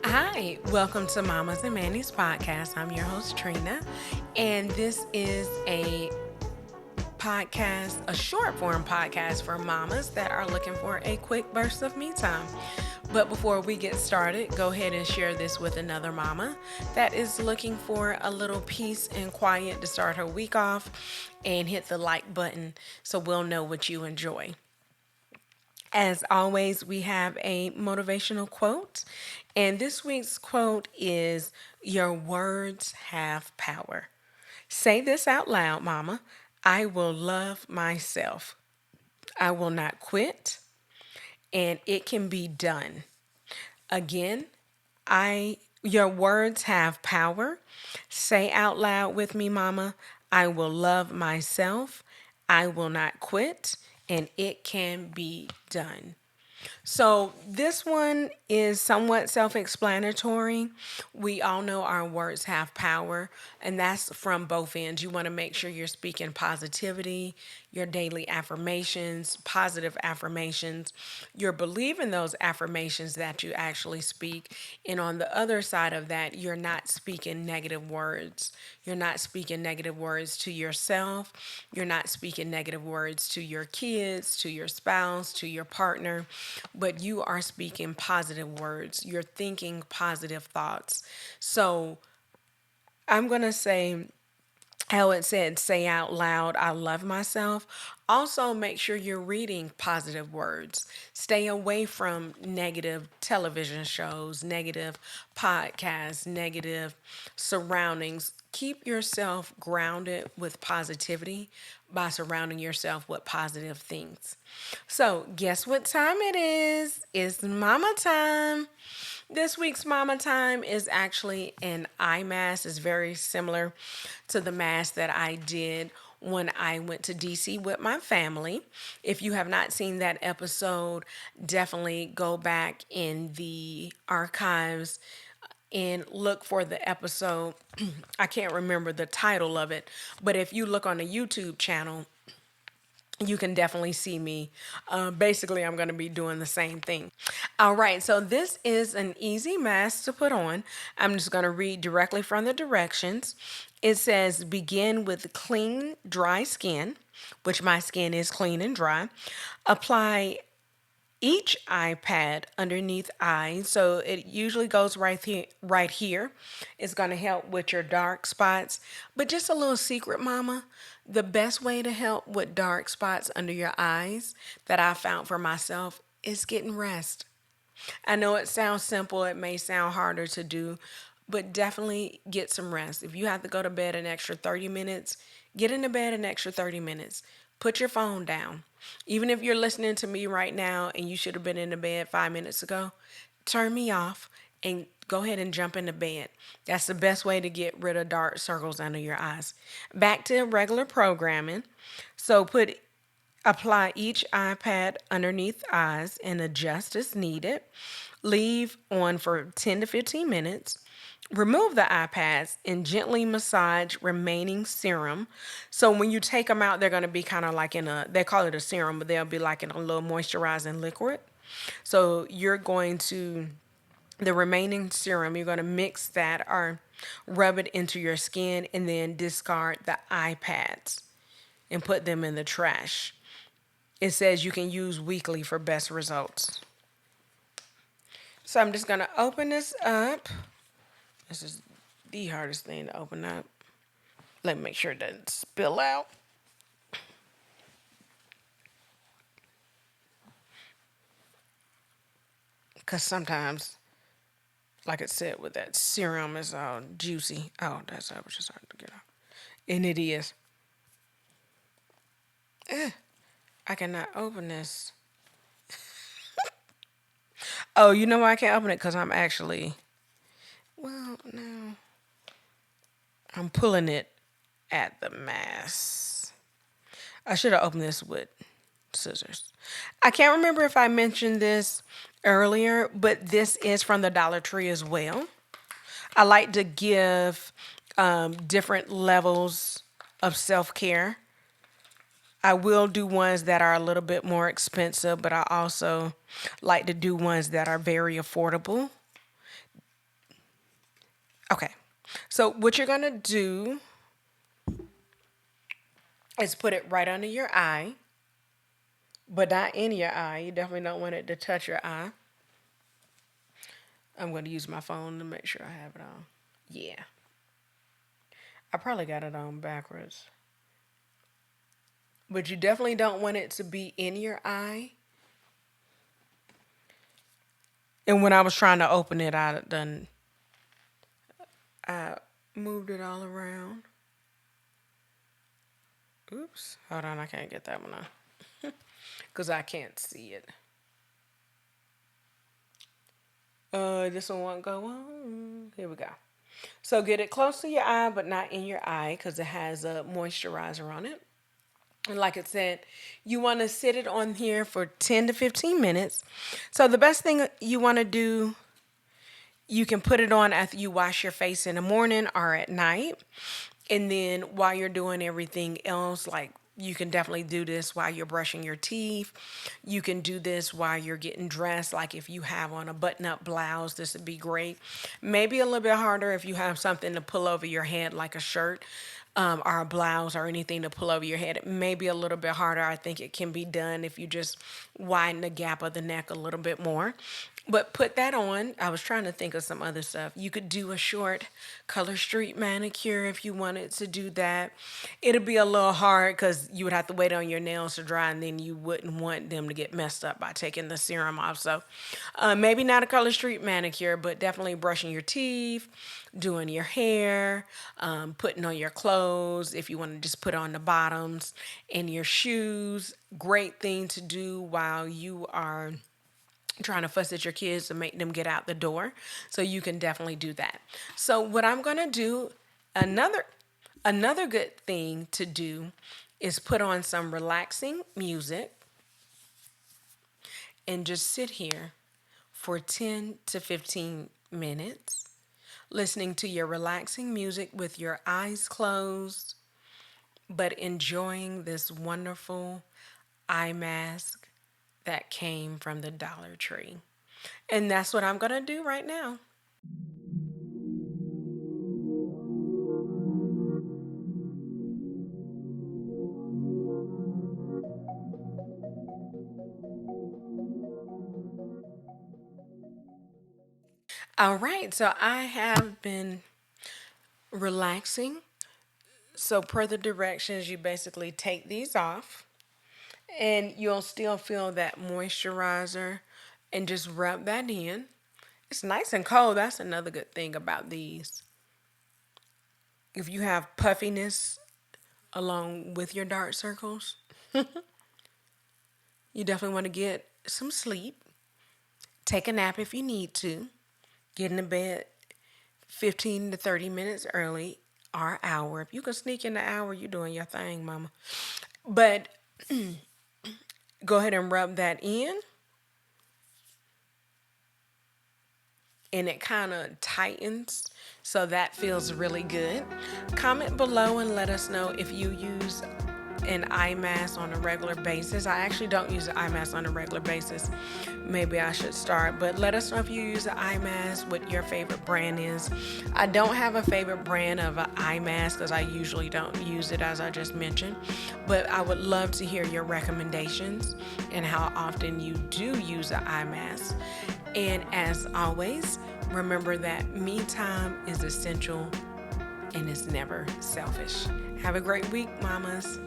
Hi, welcome to Mamas and Manny's podcast. I'm your host, Trina, and this is a podcast, a short form podcast for mamas that are looking for a quick burst of me time. But before we get started, go ahead and share this with another mama that is looking for a little peace and quiet to start her week off, and hit the like button so we'll know what you enjoy. As always, we have a motivational quote, and this week's quote is: Your words have power. Say this out loud, Mama. I will love myself. I will not quit, and it can be done. Again, your words have power. Say out loud with me, Mama. I will love myself. I will not quit, and it can be done. So, this one is somewhat self explanatory. We all know our words have power, and that's from both ends. You want to make sure you're speaking positivity, your daily affirmations, positive affirmations. You're believing those affirmations that you actually speak. And on the other side of that, you're not speaking negative words. You're not speaking negative words to yourself. You're not speaking negative words to your kids, to your spouse, to your partner, but you are speaking positive words. You're thinking positive thoughts. So I'm going to say how it said, say out loud, I love myself. Also, make sure you're reading positive words. Stay away from negative television shows, negative podcasts, negative surroundings. Keep yourself grounded with positivity by surrounding yourself with positive things. So, guess what time it is? It's mama time. This week's mama time is actually an eye mask. It's very similar to the mask that I did when I went to DC with my family. If you have not seen that episode, definitely go back in the archives and look for the episode. I can't remember the title of it, but if you look on the YouTube channel, you can definitely see me. Basically, I'm going to be doing the same thing. All right, so this is an easy mask to put on. I'm just going to read directly from the directions. It says begin with clean, dry skin, which my skin is clean and dry. Apply each iPad underneath eyes. So it usually goes right here, right here. It's going to help with your dark spots. But just a little secret, mama, the best way to help with dark spots under your eyes that I found for myself is getting rest. I know it sounds simple, it may sound harder to do, but definitely get some rest. If you have to go to bed an extra 30 minutes, get into bed an extra 30 minutes. Put your phone down. Even if you're listening to me right now and you should have been in the bed 5 minutes ago, turn me off and go ahead and jump into bed. That's the best way to get rid of dark circles under your eyes. Back to regular programming. So apply each iPad underneath eyes and adjust as needed. Leave on for 10 to 15 minutes. Remove the iPads and gently massage remaining serum. So when you take them out, they're going to be kind of like they call it a serum, but they'll be like in a little moisturizing liquid. So the remaining serum, you're going to mix that or rub it into your skin and then discard the iPads and put them in the trash. It says you can use weekly for best results. So I'm just going to open this up. This is the hardest thing to open up. Let me make sure it doesn't spill out. Because sometimes, like it said, with that serum, it's all juicy. Oh, that's how it was just hard to get out. And it is. I cannot open this. Oh, you know why I can't open it? Because no. I'm pulling it at the mass. I should have opened this with scissors. I can't remember if I mentioned this earlier, but this is from the Dollar Tree as well. I like to give different levels of self care. I will do ones that are a little bit more expensive, but I also like to do ones that are very affordable. Okay. So what you're going to do is put it right under your eye, but not in your eye. You definitely don't want it to touch your eye. I'm going to use my phone to make sure I have it on. Yeah. I probably got it on backwards. But you definitely don't want it to be in your eye. And when I was trying to open it, I moved it all around. Oops. Hold on, I can't get that one on. Because I can't see it. This one won't go on. Here we go. So get it close to your eye, but not in your eye because it has a moisturizer on it. And like I said, you want to sit it on here for 10 to 15 minutes. So the best thing you want to do, you can put it on after you wash your face in the morning or at night. And then while you're doing everything else, like you can definitely do this while you're brushing your teeth. You can do this while you're getting dressed. Like if you have on a button up blouse, this would be great. Maybe a little bit harder if you have something to pull over your head, like a shirt. Or a blouse or anything to pull over your head. It may be a little bit harder. I think it can be done if you just widen the gap of the neck a little bit more. But put that on. I was trying to think of some other stuff. You could do a short color street manicure if you wanted to do that. It'd be a little hard because you would have to wait on your nails to dry and then you wouldn't want them to get messed up by taking the serum off. So maybe not a color street manicure, but definitely brushing your teeth, doing your hair, putting on your clothes if you want to just put on the bottoms and your shoes. Great thing to do while you are trying to fuss at your kids to make them get out the door. So you can definitely do that. So what I'm going to do, another good thing to do is put on some relaxing music and just sit here for 10 to 15 minutes listening to your relaxing music with your eyes closed, but enjoying this wonderful eye mask that came from the Dollar Tree. And that's what I'm going to do right now. All right, so I have been relaxing. So, per the directions, you basically take these off and you'll still feel that moisturizer and just rub that in. It's nice and cold. That's another good thing about these. If you have puffiness along with your dark circles, you definitely want to get some sleep. Take a nap if you need to. Get in the bed 15 to 30 minutes early or an hour. If you can sneak in the hour, you're doing your thing, mama. But go ahead and rub that in. And it kind of tightens. So that feels really good. Comment below and let us know if you use an eye mask on a regular basis. I actually don't use an eye mask on a regular basis. Maybe I should start, but let us know if you use an eye mask, what your favorite brand is. I don't have a favorite brand of an eye mask because I usually don't use it, as I just mentioned, but I would love to hear your recommendations and how often you do use an eye mask. And as always, remember that me time is essential and it's never selfish. Have a great week, mamas.